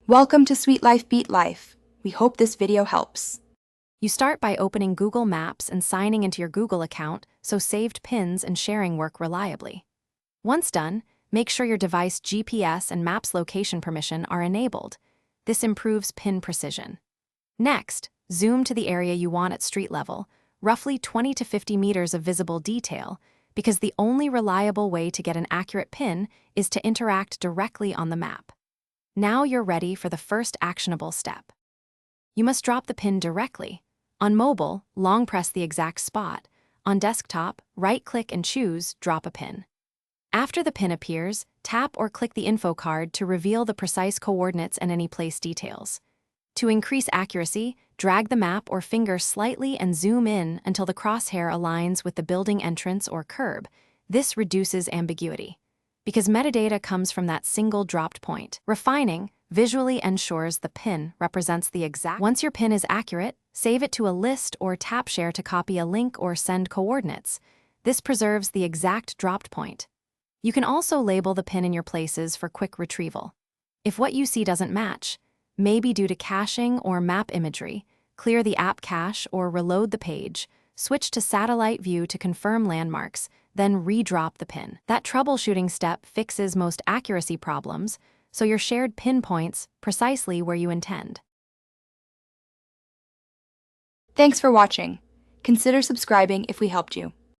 Welcome to Sweet Life Beat Life. We hope this video helps. You start by opening Google Maps and signing into your Google account so saved pins and sharing work reliably. Once done, make sure your device GPS and Maps location permission are enabled. This improves pin precision. Next, zoom to the area you want at street level, roughly 20 to 50 meters of visible detail, because the only reliable way to get an accurate pin is to interact directly on the map. Now you're ready for the first actionable step. You must drop the pin directly. On mobile, long press the exact spot. On desktop, right-click and choose Drop a Pin. After the pin appears, tap or click the info card to reveal the precise coordinates and any place details. To increase accuracy, drag the map or finger slightly and zoom in until the crosshair aligns with the building entrance or curb. This reduces ambiguity, because metadata comes from that single dropped point. Refining visually ensures the pin represents the exact. Once your pin is accurate, save it to a list or tap share to copy a link or send coordinates. This preserves the exact dropped point. You can also label the pin in your places for quick retrieval. If what you see doesn't match, maybe due to caching or map imagery, clear the app cache or reload the page, switch to satellite view to confirm landmarks, then re-drop the pin. That troubleshooting step fixes most accuracy problems, so your shared pin points precisely where you intend. Thanks for watching. Consider subscribing if we helped you.